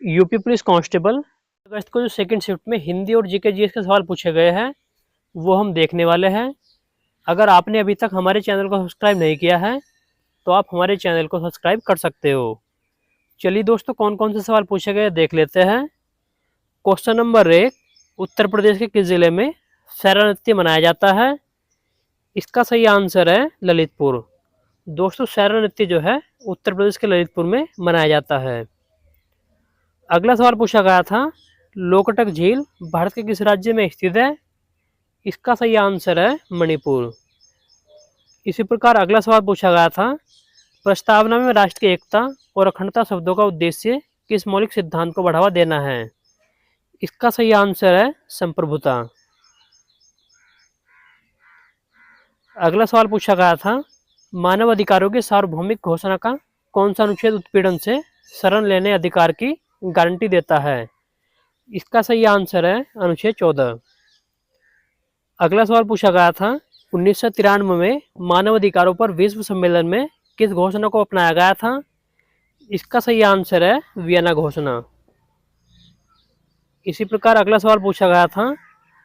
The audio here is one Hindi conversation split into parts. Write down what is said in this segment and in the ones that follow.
यूपी पुलिस कांस्टेबल अगस्त को जो सेकंड शिफ्ट में हिंदी और जीके जीएस के सवाल पूछे गए हैं वो हम देखने वाले हैं। अगर आपने अभी तक हमारे चैनल को सब्सक्राइब नहीं किया है तो आप हमारे चैनल को सब्सक्राइब कर सकते हो। चलिए दोस्तों, कौन कौन से सवाल पूछे गए देख लेते हैं। क्वेश्चन नंबर 1, उत्तर प्रदेश के किस जिले में सैरा नृत्य मनाया जाता है? इसका सही आंसर है ललितपुर। दोस्तों, सैरा नृत्य जो है उत्तर प्रदेश के ललितपुर में मनाया जाता है। अगला सवाल पूछा गया था, लोकटक झील भारत के किस राज्य में स्थित है? इसका सही आंसर है मणिपुर। इसी प्रकार अगला सवाल पूछा गया था, प्रस्तावना में राष्ट्र की एकता और अखंडता शब्दों का उद्देश्य किस मौलिक सिद्धांत को बढ़ावा देना है? इसका सही आंसर है संप्रभुता। अगला सवाल पूछा गया था, मानव अधिकारों की सार्वभौमिक घोषणा का कौन सा अनुच्छेद उत्पीड़न से शरण लेने अधिकार की गारंटी देता है? इसका सही आंसर है अनुच्छेद 14। अगला सवाल पूछा गया था, 1993 में मानव अधिकारों पर विश्व सम्मेलन में किस घोषणा को अपनाया गया था? इसका सही आंसर है वियना घोषणा। इसी प्रकार अगला सवाल पूछा गया था,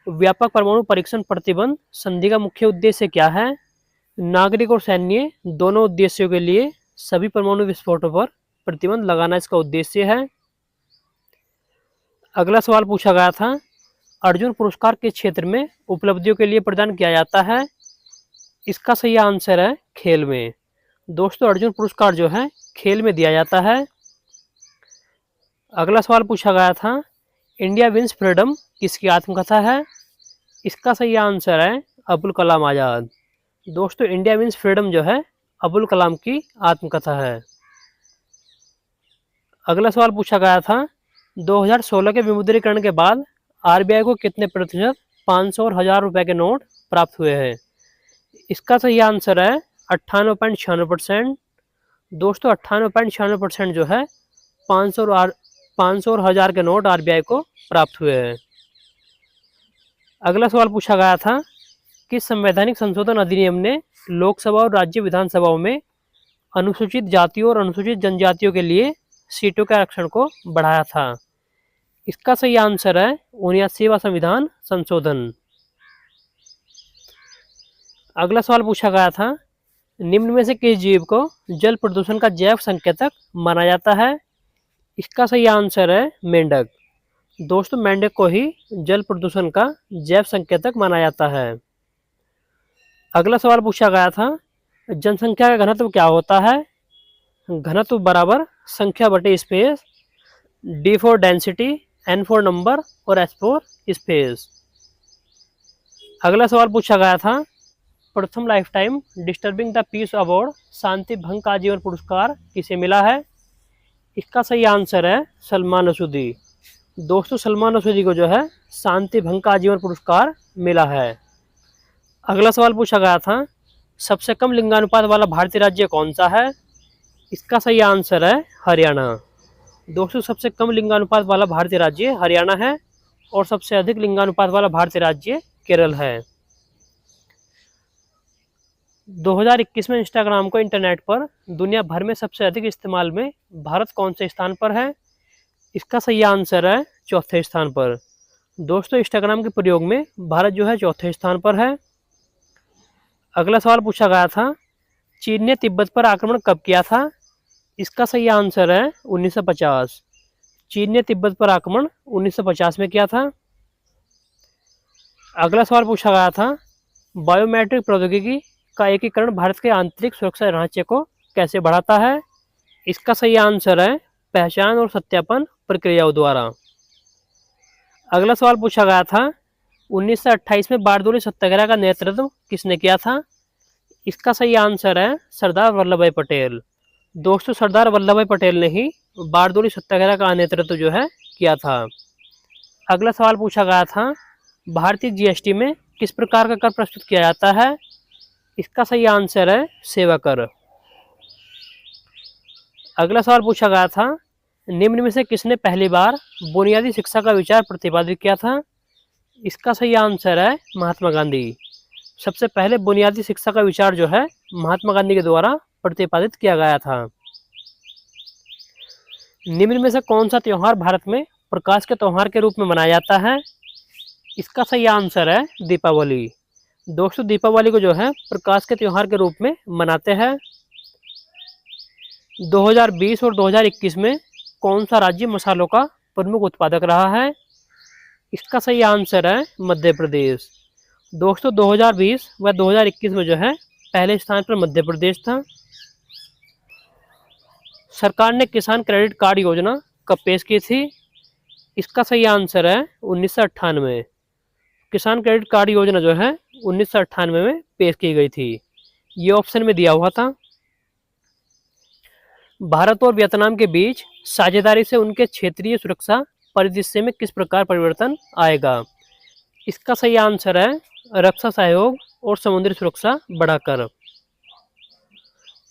व्यापक परमाणु परीक्षण प्रतिबंध संधि का मुख्य उद्देश्य क्या है? नागरिक और सैन्य दोनों उद्देश्यों के लिए सभी परमाणु विस्फोटों पर प्रतिबंध लगाना इसका उद्देश्य है। अगला सवाल पूछा गया था, अर्जुन पुरस्कार किस क्षेत्र में उपलब्धियों के लिए प्रदान किया जाता है? इसका सही आंसर है खेल में। दोस्तों, अर्जुन पुरस्कार जो है खेल में दिया जाता है। अगला सवाल पूछा गया था, इंडिया विंस फ्रीडम किसकी आत्मकथा है? इसका सही आंसर है अबुल कलाम आज़ाद। दोस्तों, इंडिया विंस फ्रीडम जो है अबुल कलाम की आत्मकथा है। अगला सवाल पूछा गया था, 2016 के विमुद्रीकरण के बाद आरबीआई को कितने प्रतिशत 500 और 1000 रुपए के नोट प्राप्त हुए हैं? इसका सही आंसर है 98.96%। दोस्तों, 98.96% जो है 500 और 1000 के नोट आरबीआई को प्राप्त हुए हैं। अगला सवाल पूछा गया था, किस संवैधानिक संशोधन अधिनियम ने लोकसभा और राज्य विधानसभाओं में अनुसूचित जातियों और अनुसूचित जनजातियों के लिए सीटों के आरक्षण को बढ़ाया था? इसका सही आंसर है 79वां संविधान संशोधन। अगला सवाल पूछा गया था, निम्न में से किस जीव को जल प्रदूषण का जैव संकेतक माना जाता है? इसका सही आंसर है मेंढक। दोस्तों, मेंढक को ही जल प्रदूषण का जैव संकेतक माना जाता है। अगला सवाल पूछा गया था, जनसंख्या का घनत्व क्या होता है? घनत्व बराबर संख्या बटे space, D for density, N for number और एस फॉर स्पेस। अगला सवाल पूछा गया था, प्रथम lifetime disturbing the peace award शांति भंग का आजीवन पुरस्कार किसे मिला है? इसका सही आंसर है सलमान रसूदी। दोस्तों, सलमान रसूदी को जो है शांति भंग का आजीवन पुरस्कार मिला है। अगला सवाल पूछा गया था, सबसे कम लिंगानुपात वाला भारतीय राज्य कौन सा है? इसका सही आंसर है हरियाणा। दोस्तों, सबसे कम लिंगानुपात वाला भारतीय राज्य हरियाणा है और सबसे अधिक लिंगानुपात वाला भारतीय राज्य केरल है। 2021 में इंस्टाग्राम को इंटरनेट पर दुनिया भर में सबसे अधिक इस्तेमाल में भारत कौन से स्थान पर है? इसका सही आंसर है चौथे स्थान पर। दोस्तों, इंस्टाग्राम के प्रयोग में भारत जो है चौथे स्थान पर है। अगला सवाल पूछा गया था, चीन ने तिब्बत पर आक्रमण कब किया था? इसका सही आंसर है 1950। चीन ने तिब्बत पर आक्रमण 1950 में किया था। अगला सवाल पूछा गया था, बायोमेट्रिक प्रौद्योगिकी का एकीकरण भारत के आंतरिक सुरक्षा ढांचे को कैसे बढ़ाता है? इसका सही आंसर है पहचान और सत्यापन प्रक्रियाओं द्वारा। अगला सवाल पूछा गया था, 1928 में बारडोली सत्याग्रह का नेतृत्व किसने किया था? इसका सही आंसर है सरदार वल्लभ भाई पटेल। दोस्तों, सरदार वल्लभ भाई पटेल ने ही बारडोली सत्याग्रह का नेतृत्व जो है किया था। अगला सवाल पूछा गया था, भारतीय जीएसटी में किस प्रकार का कर प्रस्तुत किया जाता है? इसका सही आंसर है सेवा कर। अगला सवाल पूछा गया था, निम्न में से किसने पहली बार बुनियादी शिक्षा का विचार प्रतिपादित किया था? इसका सही आंसर है महात्मा गांधी। सबसे पहले बुनियादी शिक्षा का विचार जो है महात्मा गांधी के द्वारा प्रतिपादित किया गया था। निम्न में से कौन सा त्योहार भारत में प्रकाश के त्योहार के रूप में मनाया जाता है? इसका सही आंसर है दीपावली। दोस्तों दीपावली को जो है प्रकाश के त्योहार के रूप में मनाते हैं। 2020 और 2021 में कौन सा राज्य मसालों का प्रमुख उत्पादक रहा है? इसका सही आंसर है मध्य प्रदेश। दोस्तों 2020 व 2021 में जो है पहले स्थान पर मध्य प्रदेश था। सरकार ने किसान क्रेडिट कार्ड योजना कब पेश की थी? इसका सही आंसर है 1998। किसान क्रेडिट कार्ड योजना जो है 1998 में पेश की गई थी। ये ऑप्शन में दिया हुआ था। भारत और वियतनाम के बीच साझेदारी से उनके क्षेत्रीय सुरक्षा परिदृश्य में किस प्रकार परिवर्तन आएगा? इसका सही आंसर है रक्षा सहयोग और समुद्री सुरक्षा बढ़ाकर।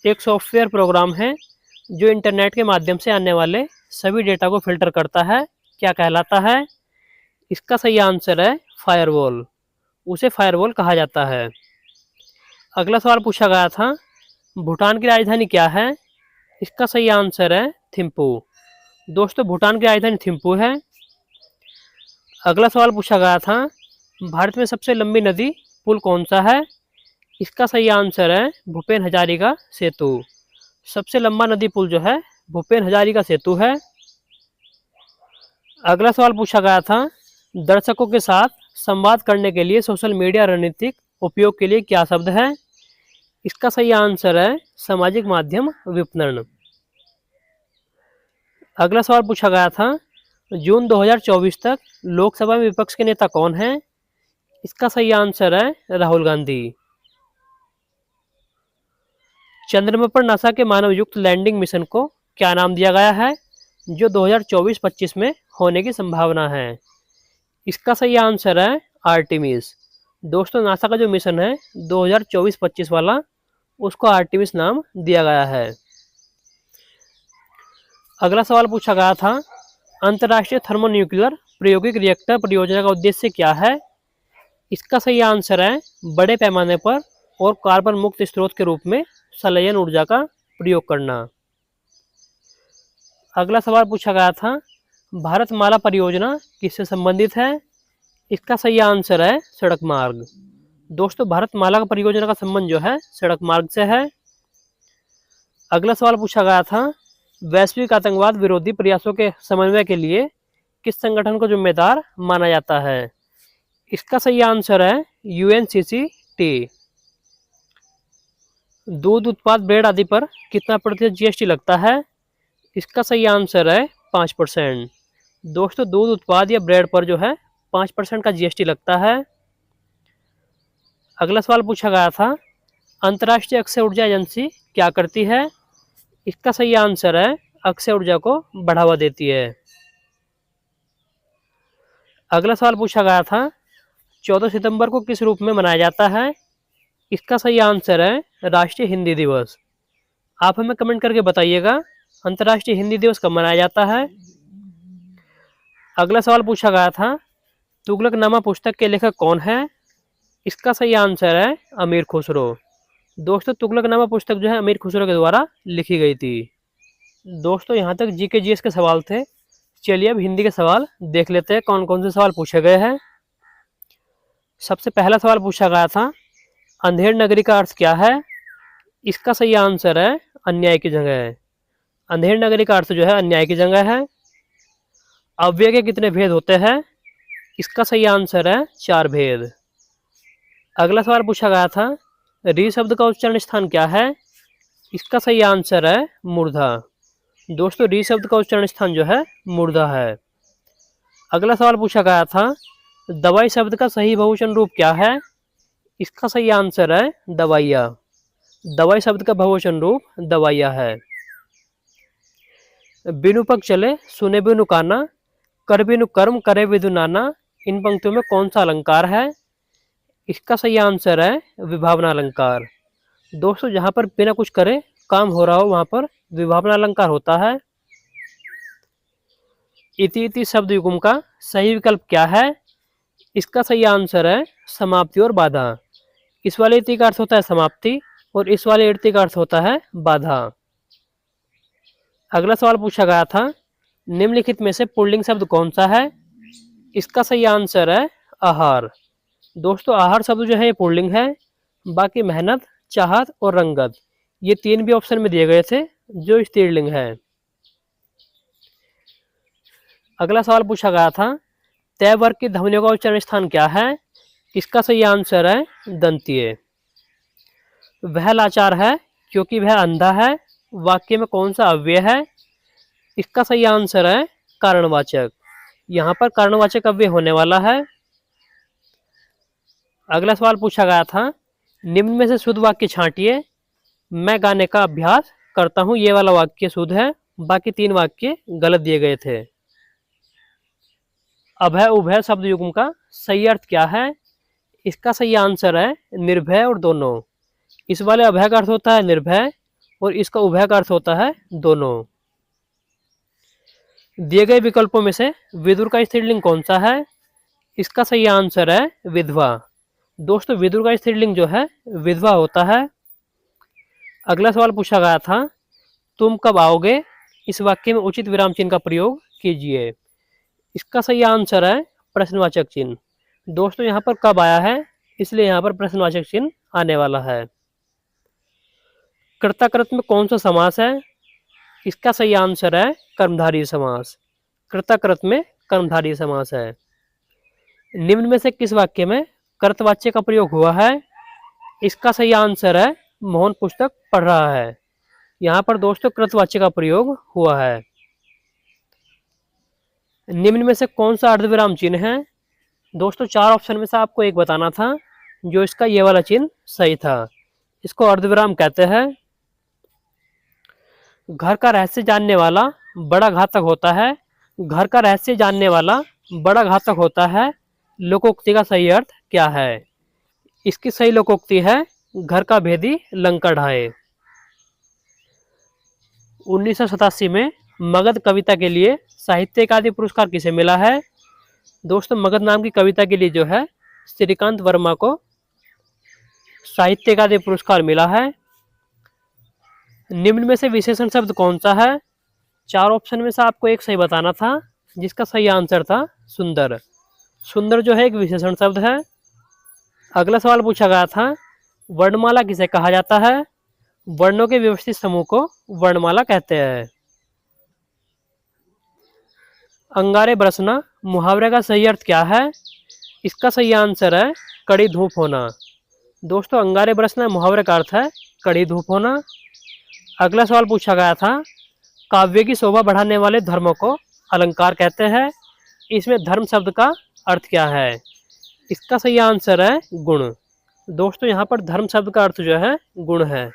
एक सॉफ्टवेयर प्रोग्राम है जो इंटरनेट के माध्यम से आने वाले सभी डेटा को फिल्टर करता है, क्या कहलाता है? इसका सही आंसर है फायरवॉल। उसे फायरवॉल कहा जाता है। अगला सवाल पूछा गया था, भूटान की राजधानी क्या है? इसका सही आंसर है थिम्पू। दोस्तों भूटान की राजधानी थिम्पू है। अगला सवाल पूछा गया था, भारत में सबसे लंबी नदी पुल कौन सा है? इसका सही आंसर है भूपेन हजारिका सेतु। सबसे लंबा नदी पुल जो है भूपेन हजारिका सेतु है। अगला सवाल पूछा गया था, दर्शकों के साथ संवाद करने के लिए सोशल मीडिया रणनीतिक उपयोग के लिए क्या शब्द है? इसका सही आंसर है सामाजिक माध्यम विपणन। अगला सवाल पूछा गया था, जून 2024 तक लोकसभा में विपक्ष के नेता कौन है? इसका सही आंसर है राहुल गांधी। चंद्रमा पर नासा के मानव युक्त लैंडिंग मिशन को क्या नाम दिया गया है, जो 2024-25 में होने की संभावना है? इसका सही आंसर है आर्टिमिस। दोस्तों नासा का जो मिशन है 2024-25 वाला, उसको आर्टिमिस नाम दिया गया है। अगला सवाल पूछा गया था, अंतर्राष्ट्रीय थर्मोन्यूक्लियर प्रायोगिक रिएक्टर परियोजना का उद्देश्य क्या है? इसका सही आंसर है बड़े पैमाने पर और कार्बन मुक्त स्रोत के रूप में संलयन ऊर्जा का प्रयोग करना। अगला सवाल पूछा गया था, भारतमाला परियोजना किससे संबंधित है? इसका सही आंसर है सड़क मार्ग। दोस्तों भारतमाला का परियोजना का संबंध जो है सड़क मार्ग से है। अगला सवाल पूछा गया था, वैश्विक आतंकवाद विरोधी प्रयासों के समन्वय के लिए किस संगठन को जिम्मेदार माना जाता है? इसका सही आंसर है UNCCT। दूध उत्पाद ब्रेड आदि पर कितना प्रतिशत GST लगता है? इसका सही आंसर है 5%। दोस्तों दूध उत्पाद या ब्रेड पर जो है 5% का GST लगता है। अगला सवाल पूछा गया था, अंतर्राष्ट्रीय अक्षय ऊर्जा एजेंसी क्या करती है? इसका सही आंसर है अक्षय ऊर्जा को बढ़ावा देती है। अगला सवाल पूछा गया था, 14 सितंबर को किस रूप में मनाया जाता है? इसका सही आंसर है राष्ट्रीय हिंदी दिवस। आप हमें कमेंट करके बताइएगा अंतर्राष्ट्रीय हिंदी दिवस कब मनाया जाता है। अगला सवाल पूछा गया था, तुगलकनामा पुस्तक के लेखक कौन है? इसका सही आंसर है अमीर खुसरो। दोस्तों तुगलकनामा पुस्तक जो है अमीर खुसरो के द्वारा लिखी गई थी। दोस्तों यहाँ तक GK GS के सवाल थे। चलिए अब हिंदी के सवाल देख लेते हैं कौन कौन से सवाल पूछे गए हैं। सबसे पहला सवाल पूछा गया था, अंधेर नगरी का अर्थ क्या है? इसका सही आंसर है अन्याय की जगह। अंधेर नगरी का अर्थ जो है अन्याय की जगह है। अव्यय के कितने भेद होते हैं? इसका सही आंसर है 4 भेद। अगला सवाल पूछा गया था, री शब्द का उच्चारण स्थान क्या है? इसका सही आंसर है मूर्धा। दोस्तों री शब्द का उच्चारण स्थान जो है मूर्धा है। अगला सवाल पूछा गया था, दवाई शब्द का सही बहुवचन रूप क्या है? इसका सही आंसर है दवाइया। दवाई शब्द का बहुवचन रूप दवाइया है। बिनु पग चले सुने बिनु काना, कर बिनु कर्म करे बिनु नाना, इन पंक्तियों में कौन सा अलंकार है? इसका सही आंसर है विभावना अलंकार। दोस्तों जहाँ पर बिना कुछ करे काम हो रहा हो वहाँ पर विभावना अलंकार होता है। इति शब्द युग्म का सही विकल्प क्या है? इसका सही आंसर है समाप्ति और बाधा। इस वाले इति का अर्थ होता है समाप्ति और इस वाले इति का अर्थ होता है बाधा। अगला सवाल पूछा गया था, निम्नलिखित में से पुल्लिंग शब्द कौन सा है? इसका सही आंसर है आहार। दोस्तों आहार शब्द जो है ये पुल्लिंग है। बाकी मेहनत, चाहत और रंगत ये तीन भी ऑप्शन में दिए गए थे जो स्त्रीलिंग है। अगला सवाल पूछा गया था तय वर्ग की ध्वनियों का उच्चारण स्थान क्या है? इसका सही आंसर है दंतीय। वह लाचार है क्योंकि वह अंधा है। वाक्य में कौन सा अव्यय है? इसका सही आंसर है कारणवाचक। यहाँ पर कारणवाचक अव्यय होने वाला है। अगला सवाल पूछा गया था निम्न में से शुद्ध वाक्य छांटिए। मैं गाने का अभ्यास करता हूँ ये वाला वाक्य शुद्ध है, बाकी तीन वाक्य गलत दिए गए थे। अभय उभय शब्द युग्म का सही अर्थ क्या है? इसका सही आंसर है निर्भय और दोनों। इस वाले अभय का अर्थ होता है निर्भय और इसका उभय का अर्थ होता है दोनों। दिए गए विकल्पों में से विदुर का स्त्रीलिंग कौन सा है? इसका सही आंसर है विधवा। दोस्तों विदुर का स्त्रीलिंग जो है विधवा होता है। अगला सवाल पूछा गया था तुम कब आओगे? इस वाक्य में उचित विराम चिन्ह का प्रयोग कीजिए। इसका सही आंसर है प्रश्नवाचक चिन्ह। दोस्तों यहाँ पर कब आया है इसलिए यहाँ पर प्रश्नवाचक चिन्ह आने वाला है। कर्ताकृत में कौन सा समास है? इसका सही आंसर है कर्मधारय समास। कर्ताकृत में कर्मधारय समास है। निम्न में से किस वाक्य में कर्तवाच्य का प्रयोग हुआ है? इसका सही आंसर है मोहन पुस्तक पढ़ रहा है। यहाँ पर दोस्तों कृतवाच्य का प्रयोग हुआ है। निम्न में से कौन सा अर्धविराम चिन्ह है? दोस्तों चार ऑप्शन में से आपको एक बताना था जो इसका ये वाला चिन्ह सही था। इसको अर्धविराम कहते हैं। घर का रहस्य जानने वाला बड़ा घातक होता है। घर का रहस्य जानने वाला बड़ा घातक होता है लोकोक्ति का सही अर्थ क्या है? इसकी सही लोकोक्ति है घर का भेदी लंका ढाए। 1987 में मगध कविता के लिए साहित्य अकादमी पुरस्कार किसे मिला है? दोस्तों मगध नाम की कविता के लिए जो है श्रीकांत वर्मा को साहित्य अकादमी पुरस्कार मिला है। निम्न में से विशेषण शब्द कौन सा है? चार ऑप्शन में से आपको एक सही बताना था जिसका सही आंसर था सुंदर। सुंदर जो है एक विशेषण शब्द है। अगला सवाल पूछा गया था वर्णमाला किसे कहा जाता है? वर्णों के व्यवस्थित समूह को वर्णमाला कहते हैं। अंगारे बरसना मुहावरे का सही अर्थ क्या है? इसका सही आंसर है कड़ी धूप होना। दोस्तों अंगारे बरसना मुहावरे का अर्थ है कड़ी धूप होना। अगला सवाल पूछा गया था काव्य की शोभा बढ़ाने वाले धर्मों को अलंकार कहते हैं। इसमें धर्म शब्द का अर्थ क्या है? इसका सही आंसर है गुण। दोस्तों यहाँ पर धर्म शब्द का अर्थ जो है गुण है।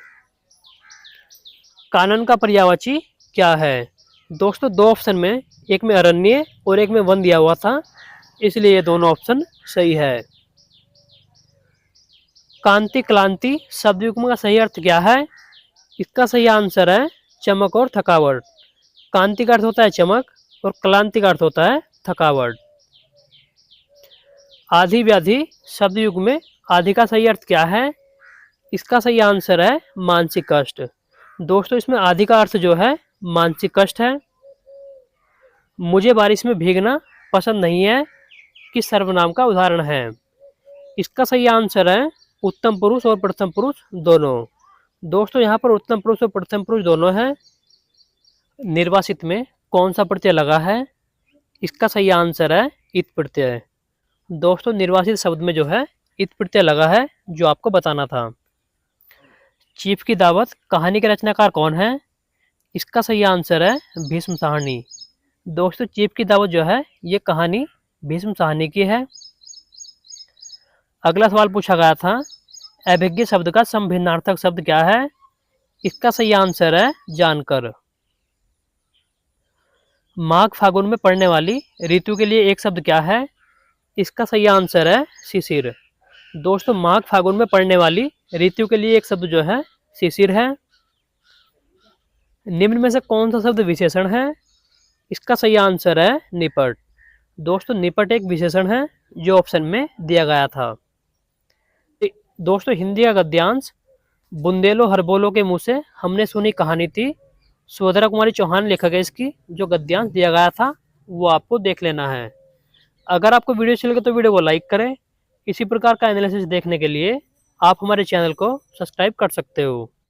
कानन का पर्यायवाची क्या है? दोस्तों दो ऑप्शन में एक में अरण्य और एक में वन दिया हुआ था इसलिए ये दोनों ऑप्शन सही है। कांति क्लांति शब्द युग्म का सही अर्थ क्या है? इसका सही आंसर है चमक और थकावट। कांति का अर्थ होता है चमक और क्लांति का अर्थ होता है थकावट। आधि व्याधि शब्द युग में आधि का सही अर्थ क्या है? इसका सही आंसर है मानसिक कष्ट। दोस्तों इसमें आधि का अर्थ जो है मानसिक कष्ट है। मुझे बारिश में भीगना पसंद नहीं है किस सर्वनाम का उदाहरण है? इसका सही आंसर है उत्तम पुरुष और प्रथम पुरुष दोनों। दोस्तों यहाँ पर उत्तम पुरुष और प्रथम पुरुष दोनों है। निर्वासित में कौन सा प्रत्यय लगा है? इसका सही आंसर है इत प्रत्यय। दोस्तों निर्वासित शब्द में जो है इत प्रत्यय लगा है जो आपको बताना था। चीफ की दावत कहानी के रचनाकार कौन है? इसका सही आंसर है भीष्म साहनी। दोस्तों चीफ की दावत जो है ये कहानी भीष्म साहनी की है। अगला सवाल पूछा गया था अभिज्ञ शब्द का समभिन्नार्थक शब्द क्या है? इसका सही आंसर है जानकर। माघ फागुन में पड़ने वाली ऋतु के लिए एक शब्द क्या है? इसका सही आंसर है शिशिर। दोस्तों माघ फागुन में पड़ने वाली ऋतु के लिए एक शब्द जो है शिशिर है। निम्न में से कौन सा शब्द विशेषण है? इसका सही आंसर है निपट। दोस्तों निपट एक विशेषण है जो ऑप्शन में दिया गया था। दोस्तों हिंदी का गद्यांश बुंदेलो हरबोलो के मुंह से हमने सुनी कहानी थी सुभद्रा कुमारी चौहान लेखक है इसकी। जो गद्यांश दिया गया था वो आपको देख लेना है। अगर आपको वीडियो अच्छी लगे तो वीडियो को लाइक करें। इसी प्रकार का एनालिसिस देखने के लिए आप हमारे चैनल को सब्सक्राइब कर सकते हो।